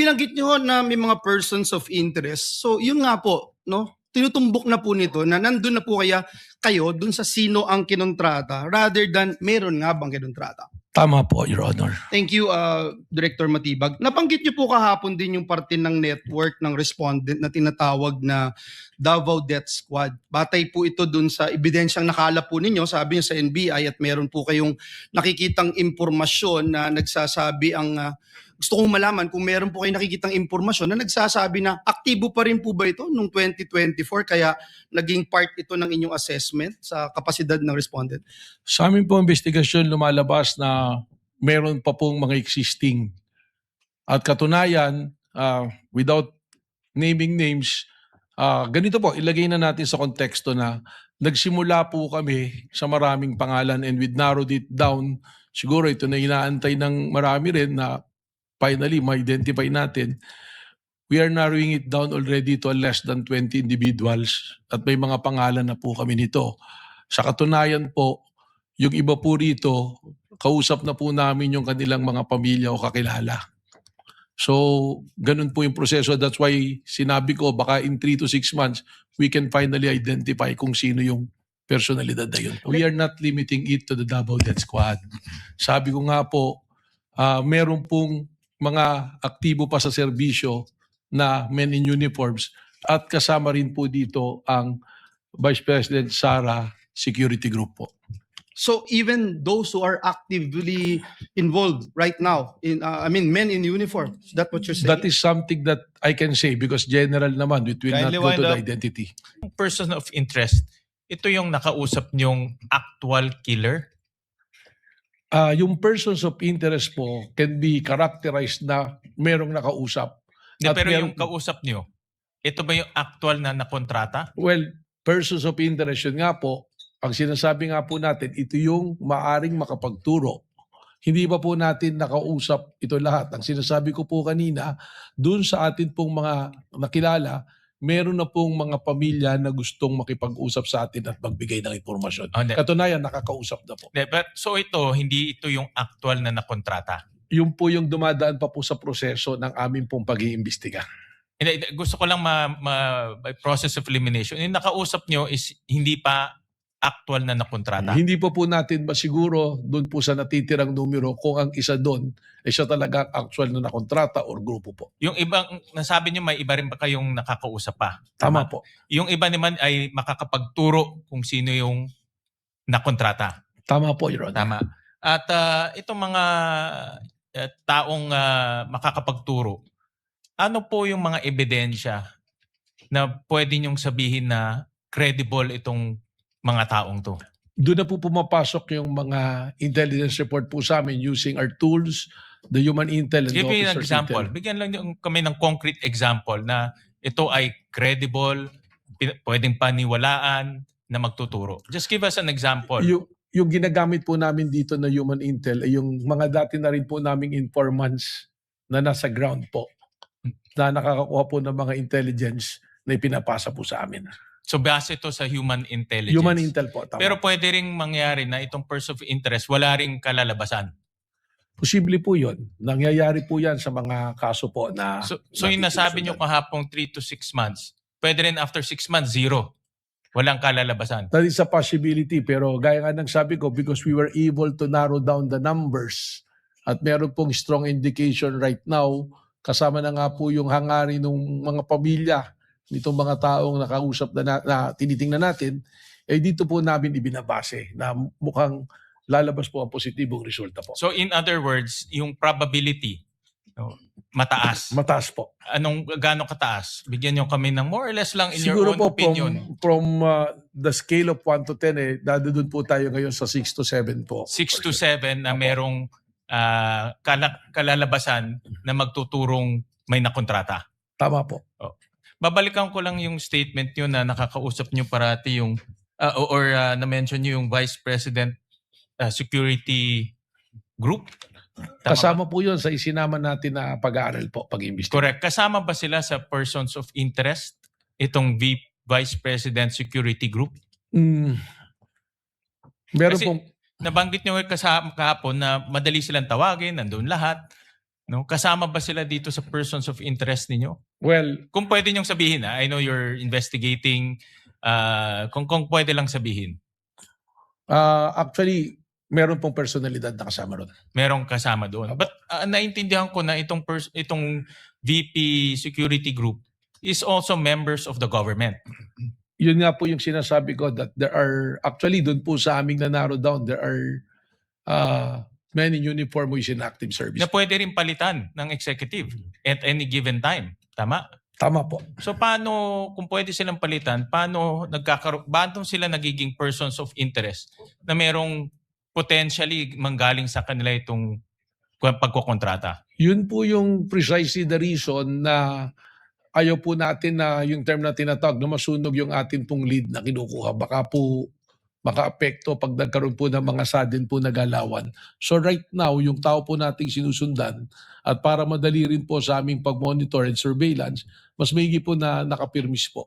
binanggit niyo ho na may mga persons of interest. So, yun nga po, no? Tinutumbok na po nito na nandun na po kaya kayo dun sa sino ang kinontrata rather than meron nga bang kinontrata. Tama po, Your Honor. Thank you, Director Matibag. Nabanggit niyo po kahapon din yung parte ng network ng respondent na tinatawag na Davao Death Squad. Batay po ito dun sa ebidensyang nakalap po ninyo, sabi niyo sa NBI, at meron po kayong nakikitang impormasyon na nagsasabi gusto kong malaman kung meron po kayong nakikitang impormasyon na nagsasabi na aktibo pa rin po ba ito noong 2024 kaya naging part ito ng inyong assessment sa kapasidad ng respondent? Sa amin po investigasyon lumalabas na meron pa pong mga existing. At katunayan, without naming names, ganito po, ilagay na natin sa konteksto na nagsimula po kami sa maraming pangalan and we narrowed it down. Siguro ito na inaantay ng marami rin na finally ma-identify natin. We are narrowing it down already to less than 20 individuals at may mga pangalan na po kami nito. Sa katunayan po, yung iba po rito, kausap na po namin yung kanilang mga pamilya o kakilala. So, ganun po yung proseso. That's why sinabi ko, baka in 3 to 6 months, we can finally identify kung sino yung personalidad na yun. We are not limiting it to the Davao Death Squad. Sabi ko nga po, meron pong mga aktibo pa sa serbisyo na men in uniforms at kasama rin po dito ang Vice President Sara Security Group po. So even those who are actively involved right now, men in uniform, is that what you're saying? That is something that I can say because general naman, it will not Kindly go to wind the up. identity. Person of interest, ito yung nakausap niyong actual killer? Yung persons of interest po can be characterized na merong nakausap. Hindi, At pero meron- yung kausap niyo, ito ba yung actual na nakontrata? Well, persons of interest yun nga po, ang sinasabi nga po natin, ito yung maaring makapagturo. Hindi pa po natin nakausap ito lahat. Ang sinasabi ko po kanina, dun sa atin pong mga nakilala, meron na pong mga pamilya na gustong makipag-usap sa atin at magbigay ng impormasyon. Hindi. Katunayan, nakakausap na po. Hindi, so hindi ito yung actual na nakontrata. Yun po yung dumadaan pa po sa proseso ng aming pong pag-iimbestiga. Hindi, gusto ko lang by process of elimination. Yung nakausap niyo is hindi pa actual na nakontrata. Hindi pa po natin masiguro doon po sa natitirang numero kung ang isa doon ay siya talaga actual na nakontrata or grupo po. Yung ibang, nasabi niyo may iba rin ba kayong nakakausap pa? Tama po. Yung iba naman ay makakapagturo kung sino yung nakontrata. Tama po, Your Honor. Tama. At itong mga taong makakapagturo, ano po yung mga ebidensya na pwede niyong sabihin na credible itong mga taong to? Doon na po pumapasok yung mga intelligence report po sa amin using our tools, the human intel and the Give me an officer's example. intel. Bigyan lang kami ng concrete example na ito ay credible, pwedeng paniwalaan na magtuturo. Just give us an example. Yung ginagamit po namin dito na human intel ay yung mga dati na rin po naming informants na nasa ground po na nakakakuha po ng mga intelligence na ipinapasa po sa amin. So base ito sa human intelligence. Human intel po. Tama. Pero pwede ring mangyari na itong person of interest wala ring kalalabasan. Posible po yun. Nangyayari po yan sa mga kaso po na... So yung nasabi nyo kahapong 3 to 6 months, pwede rin after 6 months, 0. Walang kalalabasan. That is a possibility. Pero gaya nga ng sabi ko, because we were able to narrow down the numbers at meron pong strong indication right now, kasama na nga po yung hangarin ng mga pamilya nitong mga taong nakausap na tinitingnan natin, eh dito po namin ibinabase na mukhang lalabas po ang positibong resulta po. So in other words, yung probability, mataas. Mataas po. Gaano kataas? Bigyan nyo kami ng more or less lang in Siguro your own po opinion. from the scale of 1 to 10, dadudun po tayo ngayon sa 6 to 7 po. 6 to 7 na merong kalalabasan na magtuturong may nakontrata. Tama po. Babalikan ko lang yung statement nyo na nakakausap nyo parati yung na-mention nyo yung Vice President Security Group. Tama Kasama po yun sa isinama natin na pag-aaral po, pag-imbestiga. Correct. Kasama ba sila sa persons of interest? Itong Vice President Security Group? Meron Kasi pong... nabanggit nyo kahapon na madali silang tawagin, nandun lahat. No? Kasama ba sila dito sa persons of interest ninyo? Well, Kung pwede niyong sabihin, I know you're investigating, kung pwede lang sabihin, actually, meron pong personalidad na kasama ron. merong kasama doon. But naintindihan ko na itong VP Security Group is also members of the government. Yun nga po yung sinasabi ko that there are, actually doon po sa aming na-narrow down, there are many uniform who is in active service. Na pwede rin palitan ng executive at any given time. Tama? Tama po. So paano, kung pwede silang palitan, paano sila nagiging persons of interest na merong potentially manggaling sa kanila itong pagkokontrata? Yun po yung precisely the reason na ayaw po natin na yung term na tinatawag na masunog yung atin pong lead na kinukuha. Baka po maka-apekto pag nagkaroon po ng mga sudden po na galawan. So right now, yung tao po nating sinusundan at para madali rin po sa aming pag-monitor and surveillance, mas maigi po na nakapirmis po.